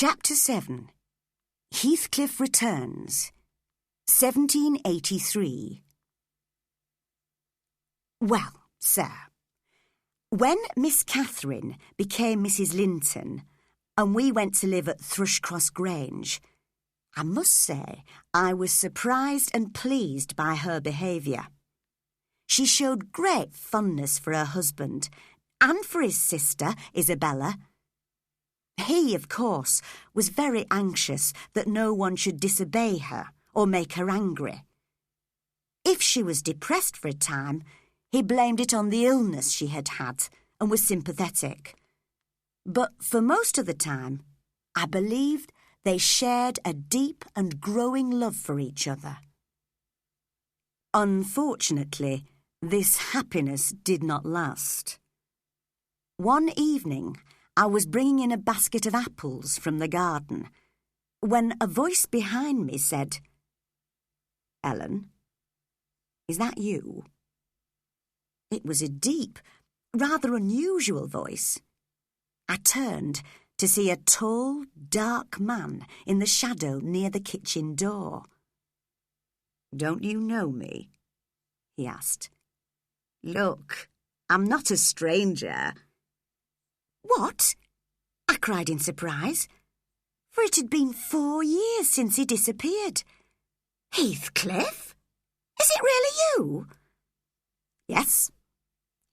Chapter 7. Heathcliff Returns, 1783. Well, sir, when Miss Catherine became Mrs. Linton and we went to live at Thrushcross Grange, I must say I was surprised and pleased by her behaviour. She showed great fondness for her husband and for his sister, Isabella. He, of course, was very anxious that no one should disobey her or make her angry. If she was depressed for a time, he blamed it on the illness she had had and was sympathetic. But for most of the time, I believed they shared a deep and growing love for each other. Unfortunately, this happiness did not last. One evening, I was bringing in a basket of apples from the garden when a voice behind me said, "Ellen, is that you?" It was a deep, rather unusual voice. I turned to see a tall, dark man in the shadow near the kitchen door. "Don't you know me?" he asked. "Look, I'm not a stranger." "What?" I cried in surprise, for it had been 4 years since he disappeared. "Heathcliff? Is it really you?" "Yes,"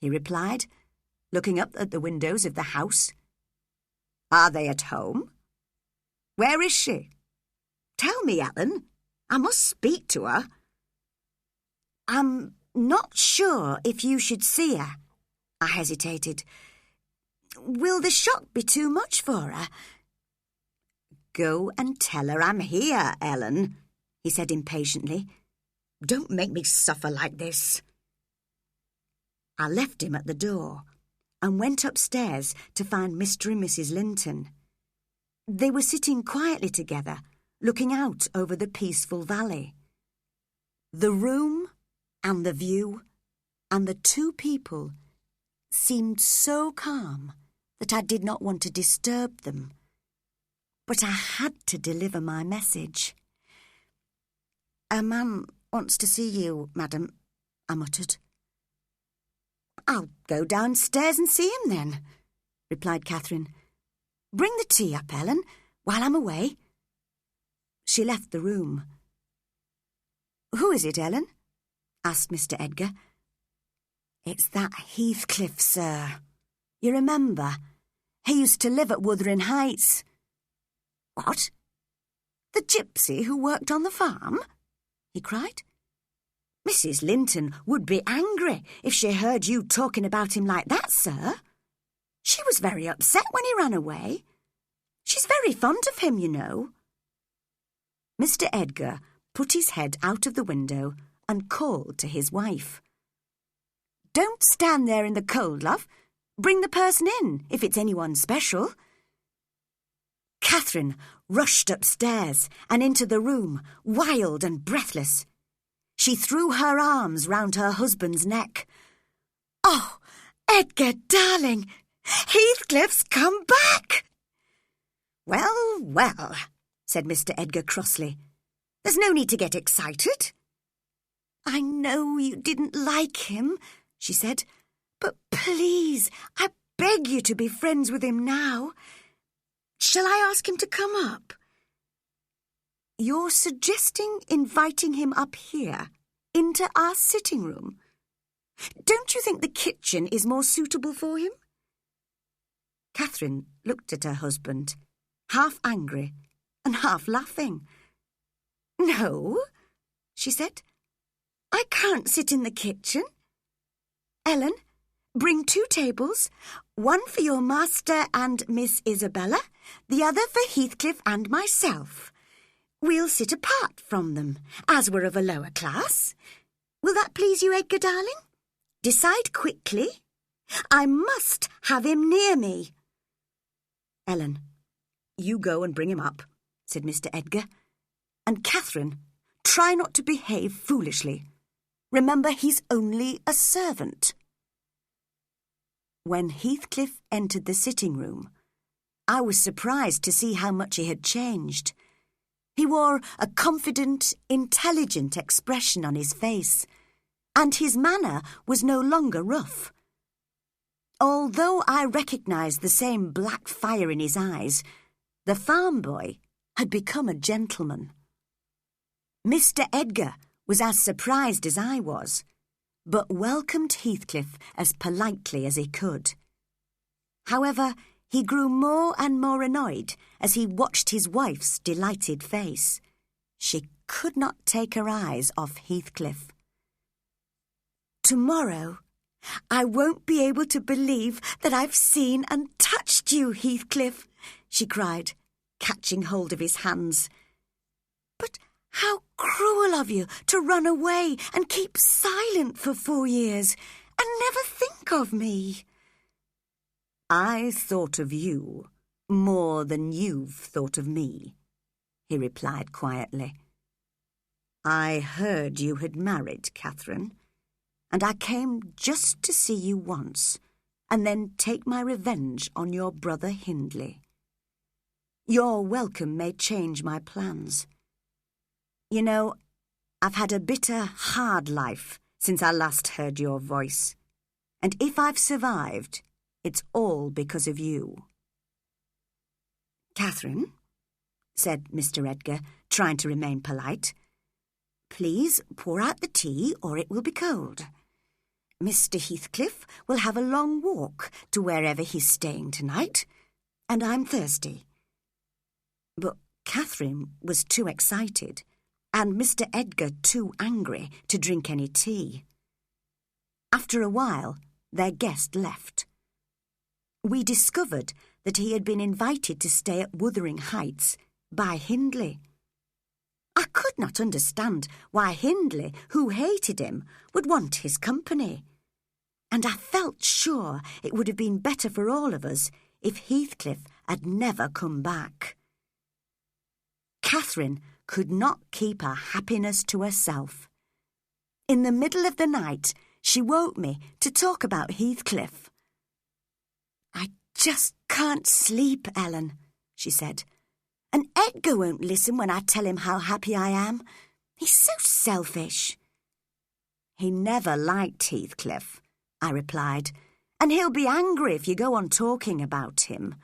he replied, looking up at the windows of the house. "Are they at home? Where is she? Tell me, Ellen. I must speak to her." "I'm not sure if you should see her," I hesitated. "Will the shock be too much for her?" "Go and tell her I'm here, Ellen," he said impatiently. "Don't make me suffer like this." I left him at the door and went upstairs to find Mr. and Mrs. Linton. They were sitting quietly together, looking out over the peaceful valley. The room and the view and the two people seemed so calm that I did not want to disturb them. But I had to deliver my message. "A man wants to see you, madam," I muttered. "I'll go downstairs and see him then," replied Catherine. "Bring the tea up, Ellen, while I'm away." She left the room. "Who is it, Ellen?" asked Mr. Edgar. "It's that Heathcliff, sir. You remember? He used to live at Wuthering Heights." "What? The gypsy who worked on the farm?" he cried. "Mrs. Linton would be angry if she heard you talking about him like that, sir. She was very upset when he ran away. She's very fond of him, you know." Mr. Edgar put his head out of the window and called to his wife. "Don't stand there in the cold, love. Bring the person in, if it's anyone special." Catherine rushed upstairs and into the room, wild and breathless. She threw her arms round her husband's neck. "Oh, Edgar, darling, Heathcliff's come back!" "Well, well," said Mr. Edgar crossly. "There's no need to get excited." "I know you didn't like him," she said, "but please, I beg you to be friends with him now. Shall I ask him to come up?" "You're suggesting inviting him up here, into our sitting room? Don't you think the kitchen is more suitable for him?" Catherine looked at her husband, half angry and half laughing. "No," she said, "I can't sit in the kitchen. Ellen, bring 2 tables, one for your master and Miss Isabella, the other for Heathcliff and myself. We'll sit apart from them, as we're of a lower class. Will that please you, Edgar, darling? Decide quickly. I must have him near me." "Ellen, you go and bring him up," said Mr. Edgar. "And Catherine, try not to behave foolishly. Remember, he's only a servant." When Heathcliff entered the sitting room, I was surprised to see how much he had changed. He wore a confident, intelligent expression on his face, and his manner was no longer rough. Although I recognised the same black fire in his eyes, the farm boy had become a gentleman. Mr. Edgar was as surprised as I was, but welcomed Heathcliff as politely as he could. However, he grew more and more annoyed as he watched his wife's delighted face. She could not take her eyes off Heathcliff. "Tomorrow, I won't be able to believe that I've seen and touched you, Heathcliff," she cried, catching hold of his hands. "But how cruel of you to run away and keep silent for 4 years and never think of me." "I thought of you more than you've thought of me," he replied quietly. "I heard you had married, Catherine, and I came just to see you once and then take my revenge on your brother Hindley. Your welcome may change my plans. You know, I've had a bitter, hard life since I last heard your voice, and if I've survived, it's all because of you." "Catherine," said Mr. Edgar, trying to remain polite, "please pour out the tea or it will be cold. Mr. Heathcliff will have a long walk to wherever he's staying tonight, and I'm thirsty." But Catherine was too excited, and Mr. Edgar too angry to drink any tea. After a while, their guest left. We discovered that he had been invited to stay at Wuthering Heights by Hindley. I could not understand why Hindley, who hated him, would want his company, and I felt sure it would have been better for all of us if Heathcliff had never come back. Catherine could not keep her happiness to herself. In the middle of the night, she woke me to talk about Heathcliff. "I just can't sleep, Ellen," she said. "And Edgar won't listen when I tell him how happy I am. He's so selfish." "He never liked Heathcliff," I replied, "and he'll be angry if you go on talking about him.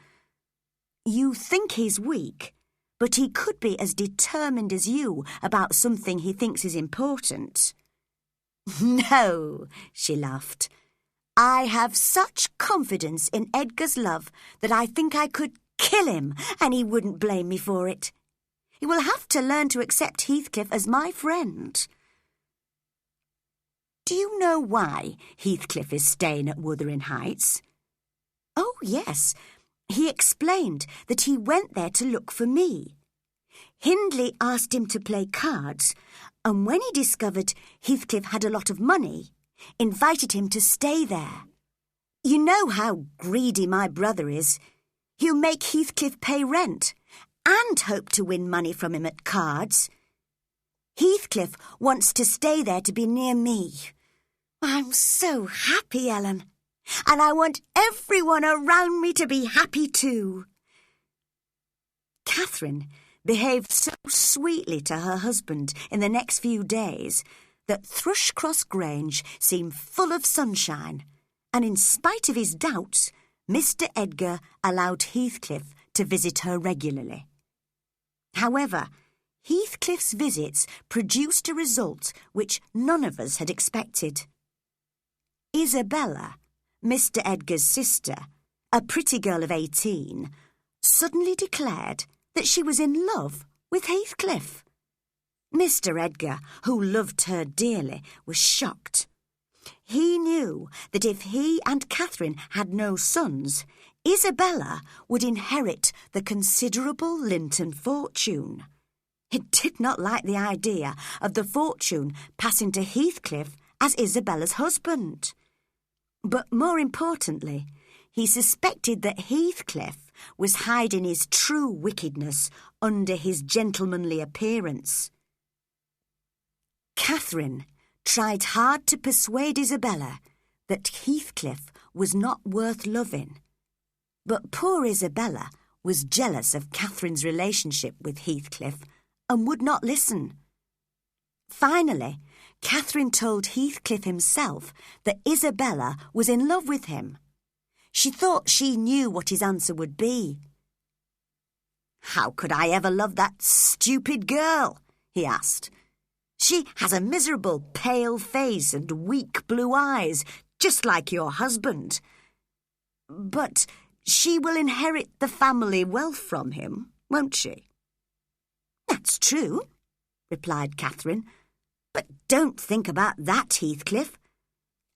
You think he's weak, but he could be as determined as you about something he thinks is important." "No," she laughed. "I have such confidence in Edgar's love that I think I could kill him and he wouldn't blame me for it. He will have to learn to accept Heathcliff as my friend." "Do you know why Heathcliff is staying at Wuthering Heights?" "Oh, yes. He explained that he went there to look for me. Hindley asked him to play cards, and when he discovered Heathcliff had a lot of money, invited him to stay there. You know how greedy my brother is. He'll make Heathcliff pay rent and hope to win money from him at cards. Heathcliff wants to stay there to be near me. I'm so happy, Ellen, and I want everyone around me to be happy too." Catherine behaved so sweetly to her husband in the next few days that Thrushcross Grange seemed full of sunshine, and in spite of his doubts, Mr. Edgar allowed Heathcliff to visit her regularly. However, Heathcliff's visits produced a result which none of us had expected. Isabella, Mr. Edgar's sister, a pretty girl of 18, suddenly declared that she was in love with Heathcliff. Mr. Edgar, who loved her dearly, was shocked. He knew that if he and Catherine had no sons, Isabella would inherit the considerable Linton fortune. He did not like the idea of the fortune passing to Heathcliff as Isabella's husband. But more importantly, he suspected that Heathcliff was hiding his true wickedness under his gentlemanly appearance. Catherine tried hard to persuade Isabella that Heathcliff was not worth loving, but poor Isabella was jealous of Catherine's relationship with Heathcliff and would not listen. Finally, Catherine told Heathcliff himself that Isabella was in love with him. She thought she knew what his answer would be. "How could I ever love that stupid girl?" he asked. "She has a miserable pale face and weak blue eyes, just like your husband. But she will inherit the family wealth from him, won't she?" "That's true," replied Catherine. "But don't think about that, Heathcliff.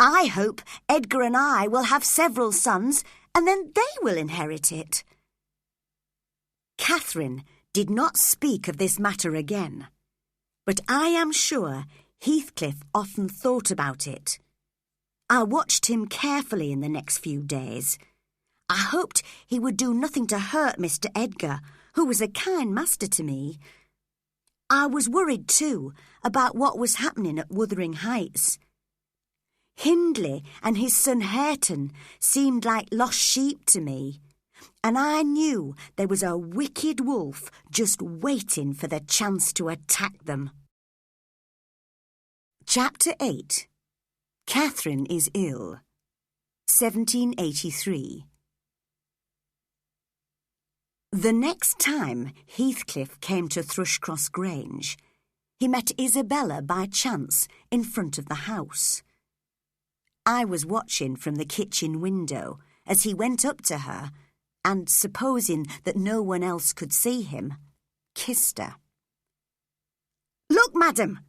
I hope Edgar and I will have several sons, and then they will inherit it." Catherine did not speak of this matter again, but I am sure Heathcliff often thought about it. I watched him carefully in the next few days. I hoped he would do nothing to hurt Mr. Edgar, who was a kind master to me. I was worried, too, about what was happening at Wuthering Heights. Hindley and his son Hareton seemed like lost sheep to me, and I knew there was a wicked wolf just waiting for the chance to attack them. Chapter 8. Catherine is ill. 1783. The next time Heathcliff came to Thrushcross Grange, he met Isabella by chance in front of the house. I was watching from the kitchen window as he went up to her and, supposing that no one else could see him, kissed her. "Look, madam,"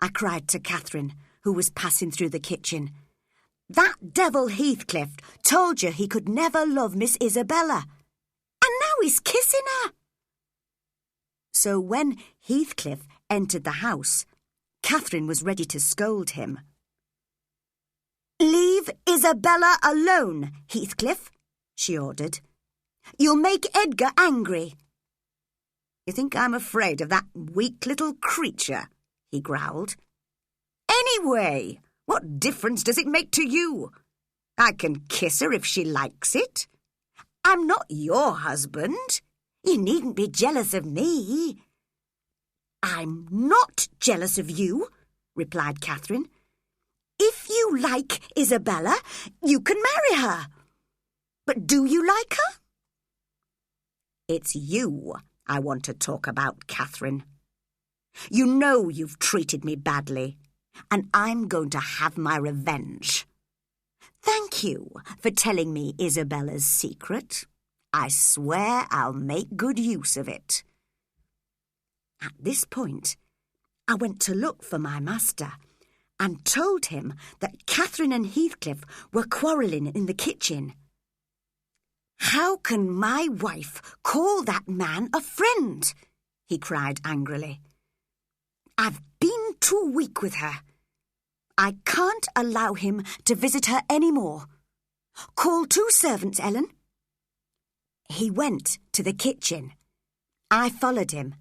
I cried to Catherine, who was passing through the kitchen. "That devil Heathcliff told you he could never love Miss Isabella. And now he's kissing her." So when Heathcliff entered the house, Catherine was ready to scold him. "Leave Isabella alone, Heathcliff," she ordered. "You'll make Edgar angry." "You think I'm afraid of that weak little creature?" he growled. "Anyway, what difference does it make to you? I can kiss her if she likes it. I'm not your husband. You needn't be jealous of me." "I'm not jealous of you," replied Catherine. "If you like Isabella, you can marry her. But do you like her?" "It's you I want to talk about, Catherine. You know you've treated me badly, and I'm going to have my revenge. Thank you for telling me Isabella's secret. I swear I'll make good use of it." At this point, I went to look for my master and told him that Catherine and Heathcliff were quarrelling in the kitchen. "How can my wife call that man a friend?" he cried angrily. "I've been too weak with her. I can't allow him to visit her any more. Call 2 servants, Ellen." He went to the kitchen. I followed him,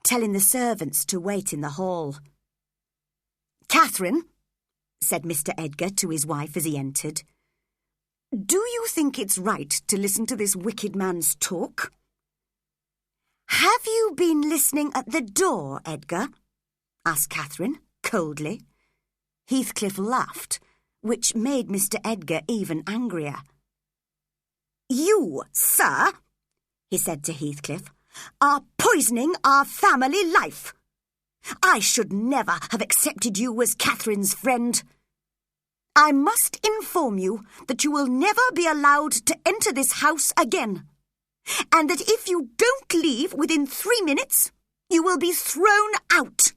telling the servants to wait in the hall. "Catherine," said Mr. Edgar to his wife as he entered, "do you think it's right to listen to this wicked man's talk?" "Have you been listening at the door, Edgar?" asked Catherine, coldly. Heathcliff laughed, which made Mr. Edgar even angrier. "You, sir," he said to Heathcliff, "are poisoning our family life. I should never have accepted you as Catherine's friend. I must inform you that you will never be allowed to enter this house again, and that if you don't leave within 3 minutes, you will be thrown out."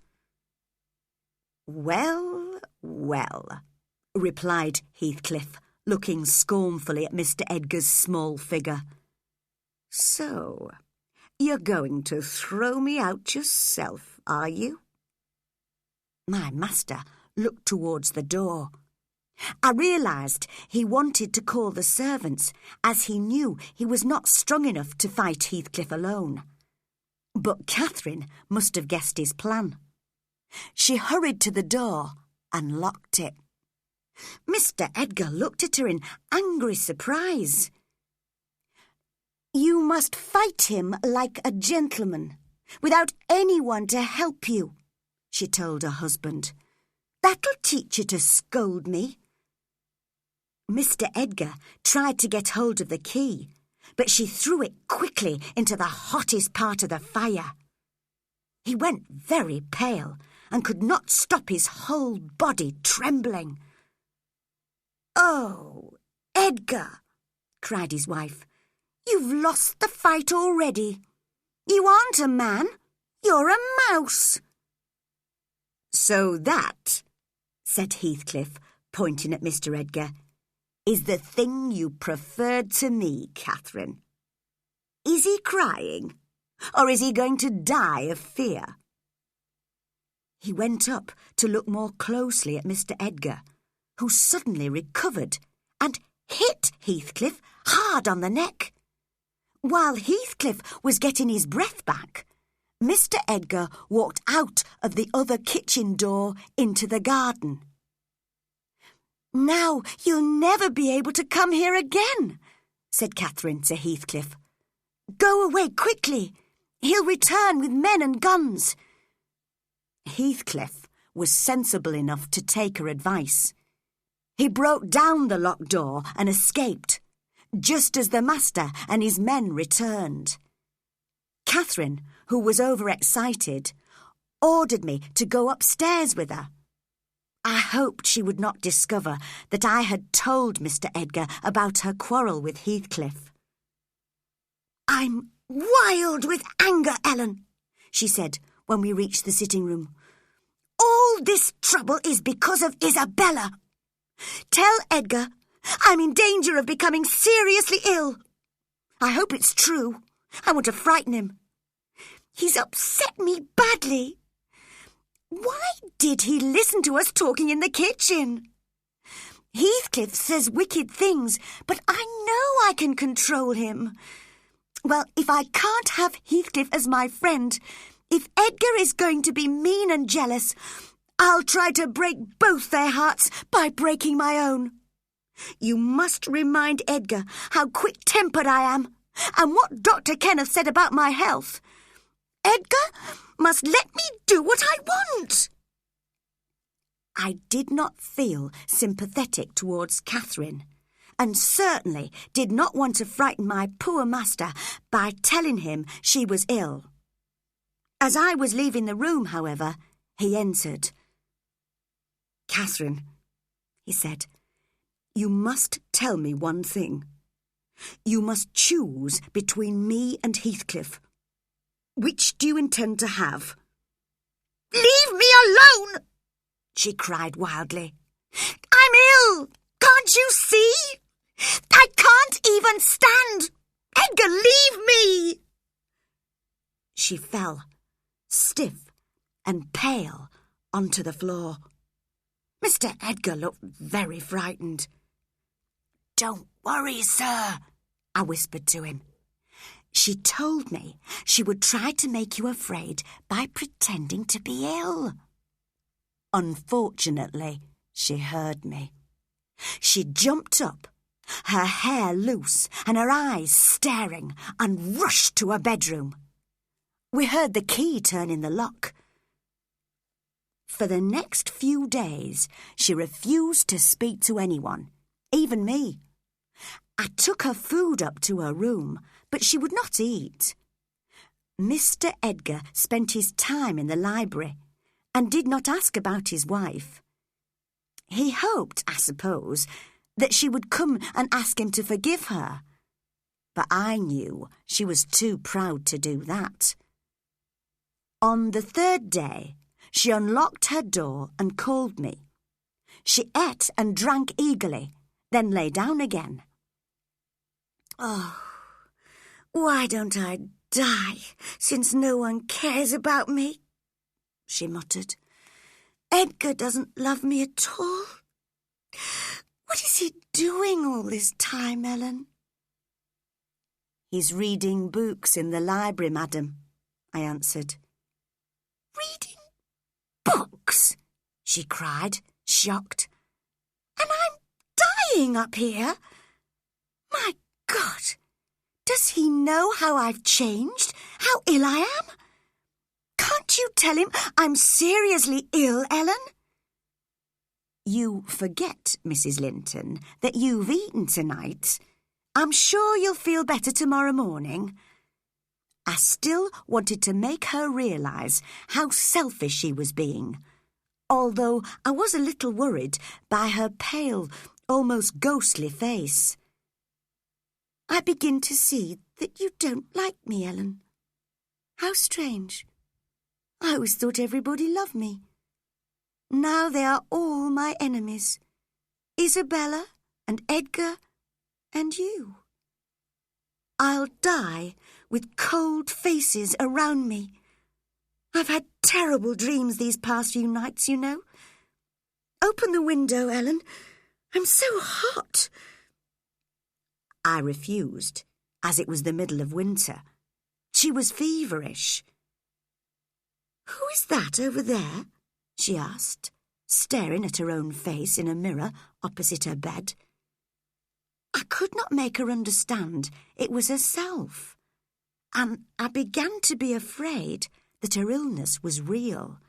"Well, well," replied Heathcliff, looking scornfully at Mr. Edgar's small figure. "So, you're going to throw me out yourself, are you?" My master looked towards the door. I realised he wanted to call the servants, as he knew he was not strong enough to fight Heathcliff alone. But Catherine must have guessed his plan. She hurried to the door and locked it. Mr. Edgar looked at her in angry surprise. You must fight him like a gentleman, without anyone to help you, she told her husband. That'll teach you to scold me. Mr. Edgar tried to get hold of the key, but she threw it quickly into the hottest part of the fire. He went very pale and could not stop his whole body trembling. "Oh, Edgar," cried his wife, "you've lost the fight already. You aren't a man, you're a mouse." "So that," said Heathcliff, pointing at Mr. Edgar, "is the thing you preferred to me, Catherine. Is he crying, or is he going to die of fear?" He went up to look more closely at Mr. Edgar, who suddenly recovered and hit Heathcliff hard on the neck. While Heathcliff was getting his breath back, Mr. Edgar walked out of the other kitchen door into the garden. "Now you'll never be able to come here again," said Catherine to Heathcliff. "Go away quickly. He'll return with men and guns." Heathcliff was sensible enough to take her advice. He broke down the locked door and escaped, just as the master and his men returned. Catherine, who was overexcited, ordered me to go upstairs with her. I hoped she would not discover that I had told Mr. Edgar about her quarrel with Heathcliff. "I'm wild with anger, Ellen," she said when we reached the sitting room. "All this trouble is because of Isabella. Tell Edgar I'm in danger of becoming seriously ill. I hope it's true. I want to frighten him. He's upset me badly. Why did he listen to us talking in the kitchen? Heathcliff says wicked things, but I know I can control him. Well, if I can't have Heathcliff as my friend, if Edgar is going to be mean and jealous, I'll try to break both their hearts by breaking my own. You must remind Edgar how quick-tempered I am and what Dr. Kenneth said about my health. Edgar must let me do what I want." I did not feel sympathetic towards Catherine, and certainly did not want to frighten my poor master by telling him she was ill. As I was leaving the room, however, he entered. "Catherine," he said, "you must tell me one thing. You must choose between me and Heathcliff. Which do you intend to have?" "Leave me alone!" she cried wildly. "I'm ill! Can't you see? I can't even stand! Edgar, leave me!" She fell, stiff and pale, onto the floor. Mr. Edgar looked very frightened. "Don't worry, sir," I whispered to him. "She told me she would try to make you afraid by pretending to be ill." Unfortunately, she heard me. She jumped up, her hair loose and her eyes staring, and rushed to her bedroom. We heard the key turn in the lock. For the next few days, she refused to speak to anyone, even me. I took her food up to her room, but she would not eat. Mr. Edgar spent his time in the library and did not ask about his wife. He hoped, I suppose, that she would come and ask him to forgive her, but I knew she was too proud to do that. On the third day, she unlocked her door and called me. She ate and drank eagerly, then lay down again. "Oh, why don't I die, since no one cares about me?" she muttered. "Edgar doesn't love me at all. What is he doing all this time, Ellen?" "He's reading books in the library, madam," I answered. "Reading books?" she cried, shocked. "And I'm dying up here? My God, Does he know how I've changed? How ill I am? Can't you tell him I'm seriously ill, Ellen? You forget, Mrs. Linton, that you've eaten tonight. I'm sure you'll feel better tomorrow morning. I still wanted to make her realise how selfish she was being, although I was a little worried by her pale, almost ghostly face. I begin to see that you don't like me, Ellen. How strange. I always thought everybody loved me. Now they are all my enemies. Isabella and Edgar and you. I'll die with cold faces around me. I've had terrible dreams these past few nights, you know. Open the window, Ellen. I'm so hot. I refused, as it was the middle of winter. She was feverish. Who is that over there? She asked, staring at her own face in a mirror opposite her bed. I could not make her understand it was herself, and I began to be afraid that her illness was real.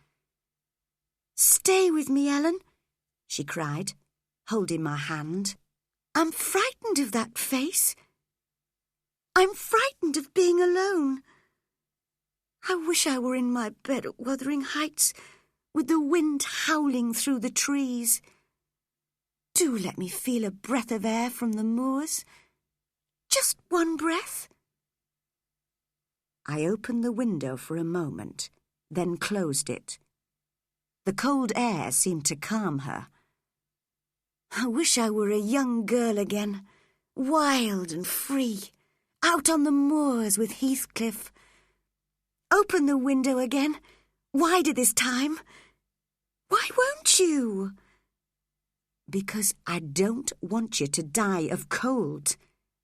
Stay with me, Ellen, she cried, holding my hand. I'm frightened of that face. I'm frightened of being alone. I wish I were in my bed at Wuthering Heights, with the wind howling through the trees. Do let me feel a breath of air from the moors. Just one breath. I opened the window for a moment, then closed it. The cold air seemed to calm her. I wish I were a young girl again, wild and free, out on the moors with Heathcliff. Open the window again, wider this time. Why won't you? Because I don't want you to die of cold,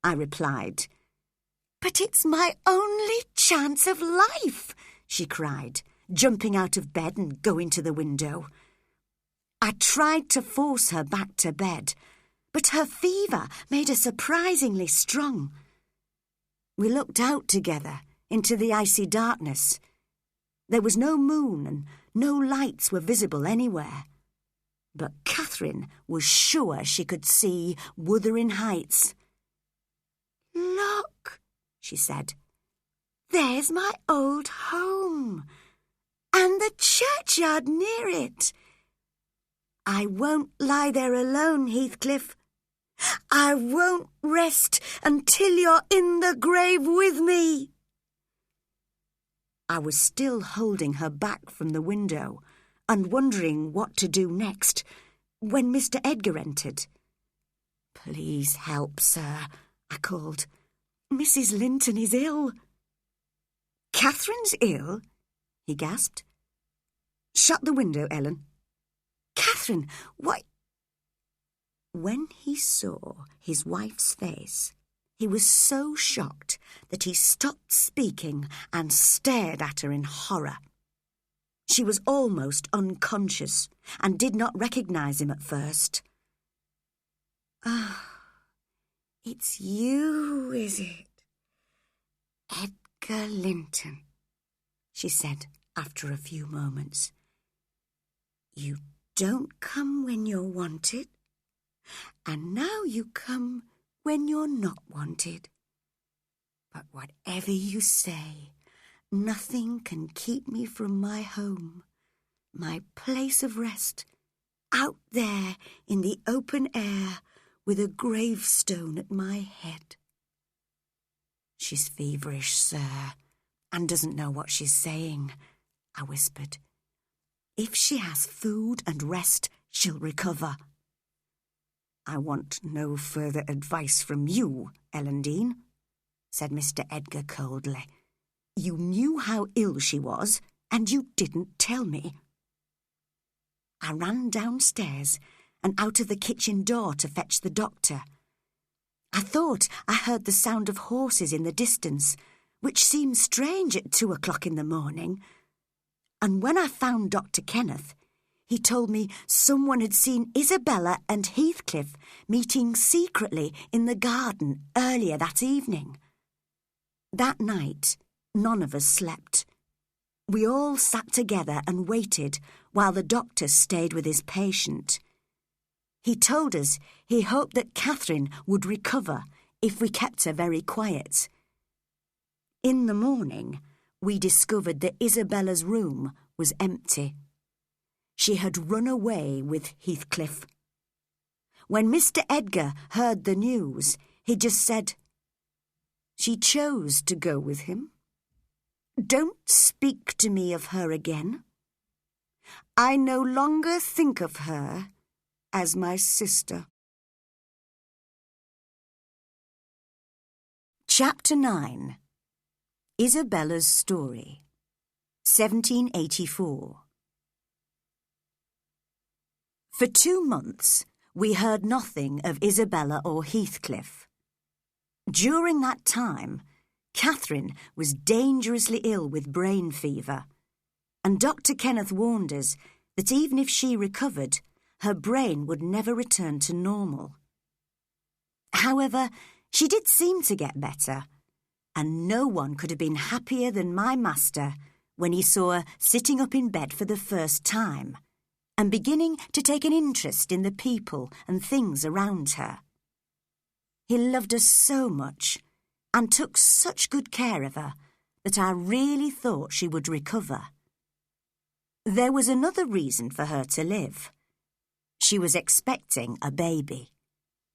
I replied. But it's my only chance of life, she cried, jumping out of bed and going to the window. I tried to force her back to bed, but her fever made her surprisingly strong. We looked out together into the icy darkness. There was no moon and no lights were visible anywhere. But Catherine was sure she could see Wuthering Heights. Look, she said, there's my old home, and the churchyard near it. I won't lie there alone, Heathcliff. I won't rest until you're in the grave with me. I was still holding her back from the window and wondering what to do next when Mr. Edgar entered. Please help, sir, I called. Mrs. Linton is ill. Catherine's ill? He gasped. Shut the window, Ellen. Catherine, why? When he saw his wife's face, he was so shocked that he stopped speaking and stared at her in horror. She was almost unconscious and did not recognise him at first. Ah, it's you, is it? Edgar Linton, she said after a few moments. You don't come when you're wanted, and now you come when you're not wanted. But whatever you say, nothing can keep me from my home, my place of rest, out there in the open air with a gravestone at my head. She's feverish, sir, and doesn't know what she's saying, I whispered. If she has food and rest, she'll recover. I want no further advice from you, Ellen Dean, said Mr. Edgar coldly. You knew how ill she was, and you didn't tell me. I ran downstairs and out of the kitchen door to fetch the doctor. I thought I heard the sound of horses in the distance, which seemed strange at 2 o'clock in the morning. And when I found Dr. Kenneth, he told me someone had seen Isabella and Heathcliff meeting secretly in the garden earlier that evening. That night, none of us slept. We all sat together and waited while the doctor stayed with his patient. He told us he hoped that Catherine would recover if we kept her very quiet. In the morning, we discovered that Isabella's room was empty. She had run away with Heathcliff. When Mr. Edgar heard the news, he just said, "She chose to go with him. Don't speak to me of her again. I no longer think of her as my sister." Chapter 9. Isabella's Story, 1784. For 2 months, we heard nothing of Isabella or Heathcliff. During that time, Catherine was dangerously ill with brain fever, and Dr. Kenneth warned us that even if she recovered, her brain would never return to normal. However, she did seem to get better, and no one could have been happier than my master when he saw her sitting up in bed for the first time and beginning to take an interest in the people and things around her. He loved her so much and took such good care of her that I really thought she would recover. There was another reason for her to live. She was expecting a baby,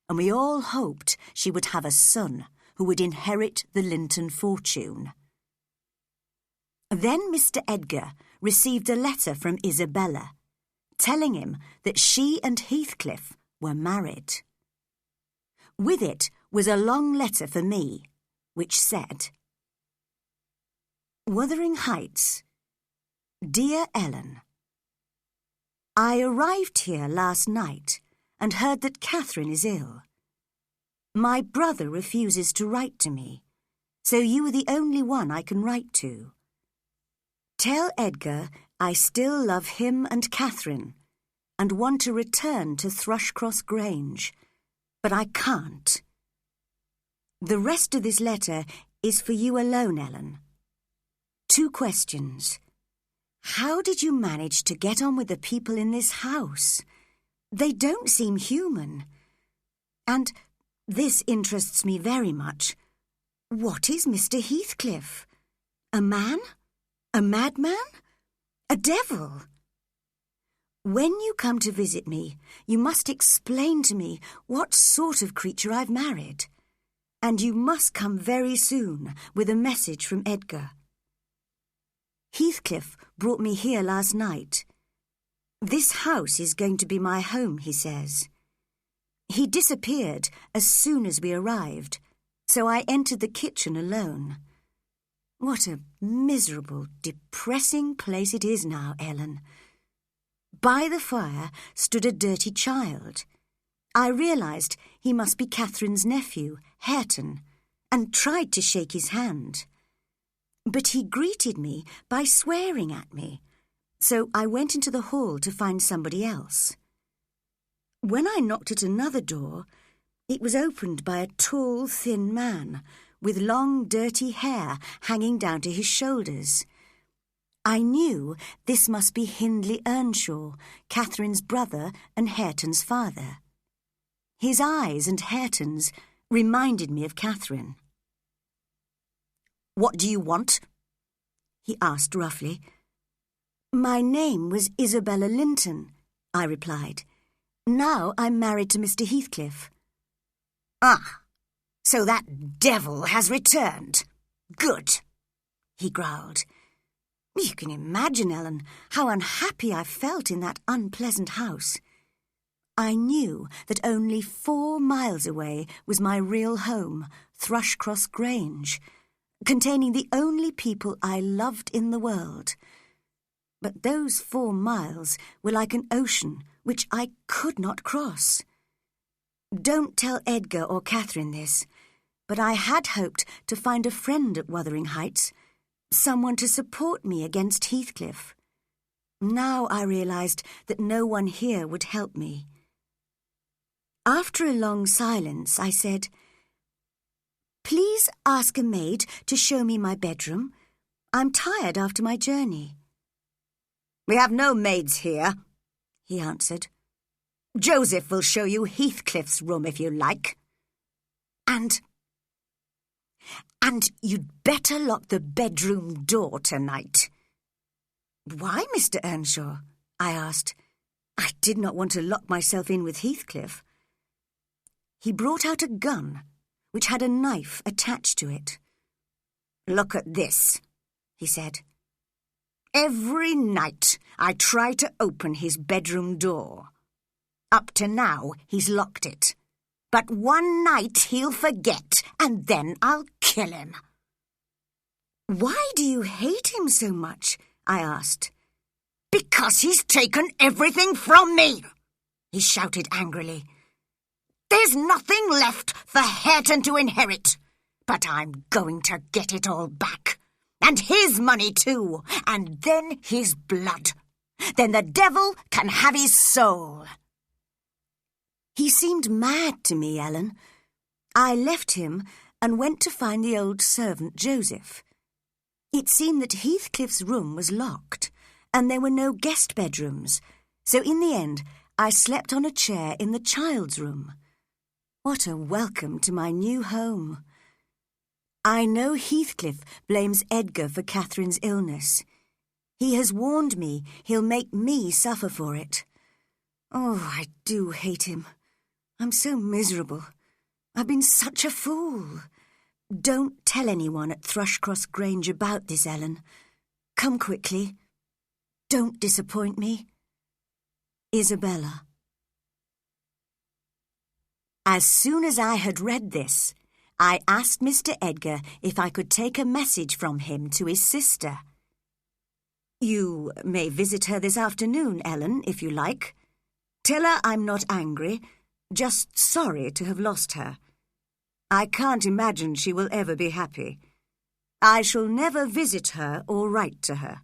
and we all hoped she would have a son who would inherit the Linton fortune. Then Mr. Edgar received a letter from Isabella, telling him that she and Heathcliff were married. With it was a long letter for me, which said, "Wuthering Heights, Dear Ellen, I arrived here last night and heard that Catherine is ill. My brother refuses to write to me, so you are the only one I can write to. Tell Edgar I still love him and Catherine and want to return to Thrushcross Grange, but I can't. The rest of this letter is for you alone, Ellen. 2 questions. How did you manage to get on with the people in this house? They don't seem human. And this interests me very much. What is Mr. Heathcliff? A man? A madman? A devil? When you come to visit me, you must explain to me what sort of creature I've married. And you must come very soon with a message from Edgar. Heathcliff brought me here last night. This house is going to be my home, he says. He disappeared as soon as we arrived, so I entered the kitchen alone. What a miserable, depressing place it is now, Ellen. By the fire stood a dirty child. I realised he must be Catherine's nephew, Hareton, and tried to shake his hand. But he greeted me by swearing at me, so I went into the hall to find somebody else. When I knocked at another door, it was opened by a tall, thin man with long, dirty hair hanging down to his shoulders. I knew this must be Hindley Earnshaw, Catherine's brother and Hareton's father. His eyes and Hareton's reminded me of Catherine. "What do you want?" he asked roughly. "My name was Isabella Linton," I replied. "Now I'm married to Mr. Heathcliff." "Ah, so that devil has returned. Good," he growled. You can imagine, Ellen, how unhappy I felt in that unpleasant house. I knew that only 4 miles away was my real home, Thrushcross Grange, containing the only people I loved in the world. But those 4 miles were like an ocean which I could not cross. Don't tell Edgar or Catherine this, but I had hoped to find a friend at Wuthering Heights, someone to support me against Heathcliff. Now I realised that no one here would help me. After a long silence, I said, Please ask a maid to show me my bedroom. I'm tired after my journey. We have no maids here, he answered. Joseph will show you Heathcliff's room if you like. And you'd better lock the bedroom door tonight. Why, Mr. Earnshaw? I asked. I did not want to lock myself in with Heathcliff. He brought out a gun, which had a knife attached to it. Look at this, he said. Every night I try to open his bedroom door. Up to now he's locked it. But one night he'll forget, and then I'll kill him. Why do you hate him so much? I asked. Because he's taken everything from me, he shouted angrily. There's nothing left for Hareton to inherit, but I'm going to get it all back. And his money too, and then his blood. Then the devil can have his soul. He seemed mad to me, Ellen. I left him and went to find the old servant Joseph. It seemed that Heathcliff's room was locked, and there were no guest bedrooms, so in the end I slept on a chair in the child's room. What a welcome to my new home. I know Heathcliff blames Edgar for Catherine's illness. He has warned me he'll make me suffer for it. Oh, I do hate him. I'm so miserable. I've been such a fool. Don't tell anyone at Thrushcross Grange about this, Ellen. Come quickly. Don't disappoint me. Isabella. As soon as I had read this, I asked Mr. Edgar if I could take a message from him to his sister. You may visit her this afternoon, Ellen, if you like. Tell her I'm not angry, just sorry to have lost her. I can't imagine she will ever be happy. I shall never visit her or write to her.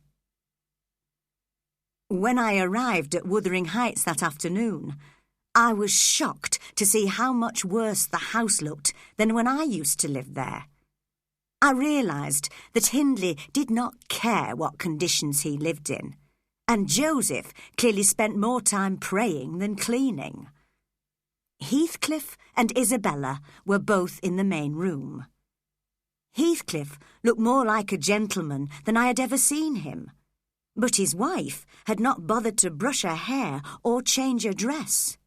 When I arrived at Wuthering Heights that afternoon, I was shocked to see how much worse the house looked than when I used to live there. I realised that Hindley did not care what conditions he lived in, and Joseph clearly spent more time praying than cleaning. Heathcliff and Isabella were both in the main room. Heathcliff looked more like a gentleman than I had ever seen him, but his wife had not bothered to brush her hair or change her dress.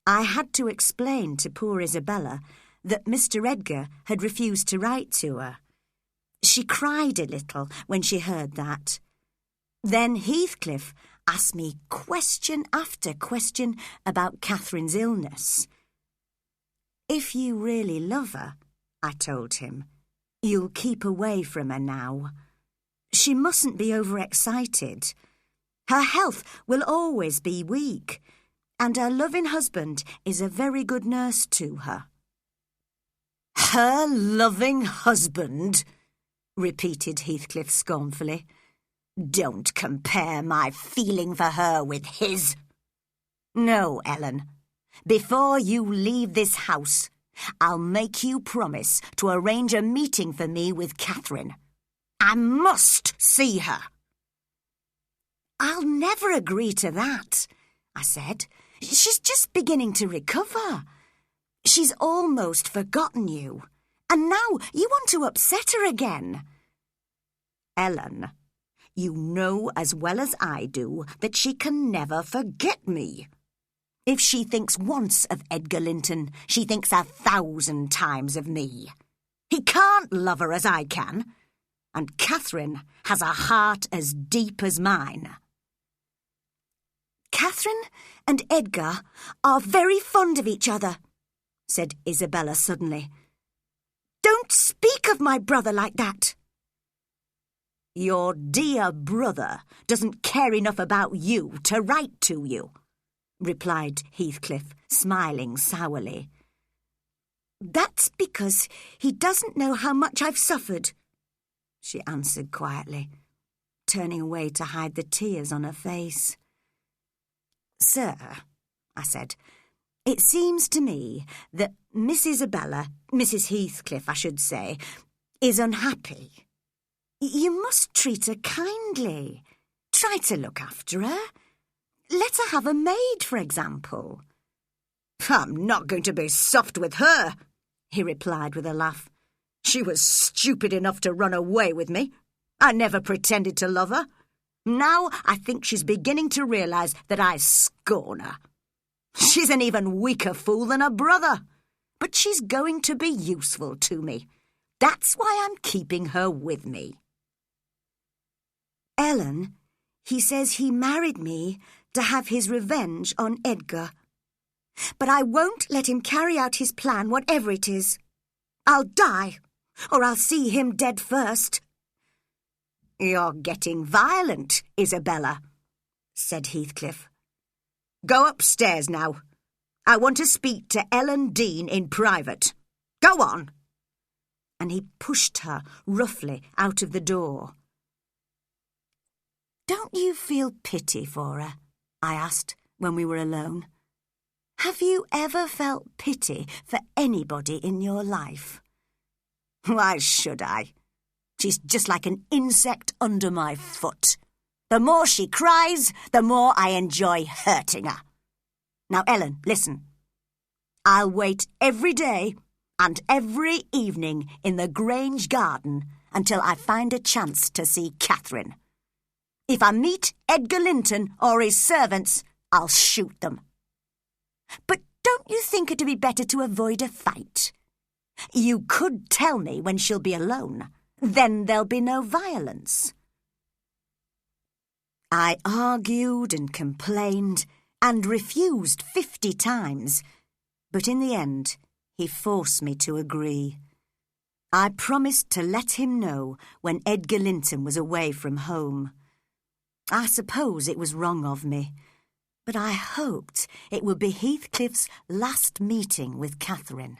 I had to explain to poor Isabella that Mr. Edgar had refused to write to her. She cried a little when she heard that. Then Heathcliff asked me question after question about Catherine's illness. If you really love her, I told him, you'll keep away from her now. She mustn't be overexcited. Her health will always be weak, and her loving husband is a very good nurse to her. Her loving husband? Repeated Heathcliff scornfully. Don't compare my feeling for her with his. No, Ellen. Before you leave this house, I'll make you promise to arrange a meeting for me with Catherine. I must see her. I'll never agree to that, I said. She's just beginning to recover. She's almost forgotten you, and now you want to upset her again. Ellen, you know as well as I do that she can never forget me. If she thinks once of Edgar Linton, she thinks 1,000 times of me. He can't love her as I can, and Catherine has a heart as deep as mine. Catherine and Edgar are very fond of each other, said Isabella suddenly. Don't speak of my brother like that. Your dear brother doesn't care enough about you to write to you, replied Heathcliff, smiling sourly. That's because he doesn't know how much I've suffered, she answered quietly, turning away to hide the tears on her face. Sir, I said, It seems to me that Mrs. Heathcliff, I should say, is unhappy. You must treat her kindly. Try to look after her. Let her have a maid, for example. I'm not going to be soft with her, he replied with a laugh. She was stupid enough to run away with me. I never pretended to love her. Now I think she's beginning to realise that I scorn her. She's an even weaker fool than her brother, but she's going to be useful to me. That's why I'm keeping her with me. Ellen, he says he married me to have his revenge on Edgar. But I won't let him carry out his plan, whatever it is. I'll die, or I'll see him dead first. You're getting violent, Isabella, said Heathcliff. Go upstairs now. I want to speak to Ellen Dean in private. Go on. And he pushed her roughly out of the door. Don't you feel pity for her? I asked when we were alone. Have you ever felt pity for anybody in your life? Why should I? She's just like an insect under my foot. The more she cries, the more I enjoy hurting her. Now, Ellen, listen. I'll wait every day and every evening in the Grange garden until I find a chance to see Catherine. If I meet Edgar Linton or his servants, I'll shoot them. But don't you think it'd be better to avoid a fight? You could tell me when she'll be alone. Then there'll be no violence. I argued and complained and refused 50 times, but in the end he forced me to agree. I promised to let him know when Edgar Linton was away from home. I suppose it was wrong of me, but I hoped it would be Heathcliff's last meeting with Catherine.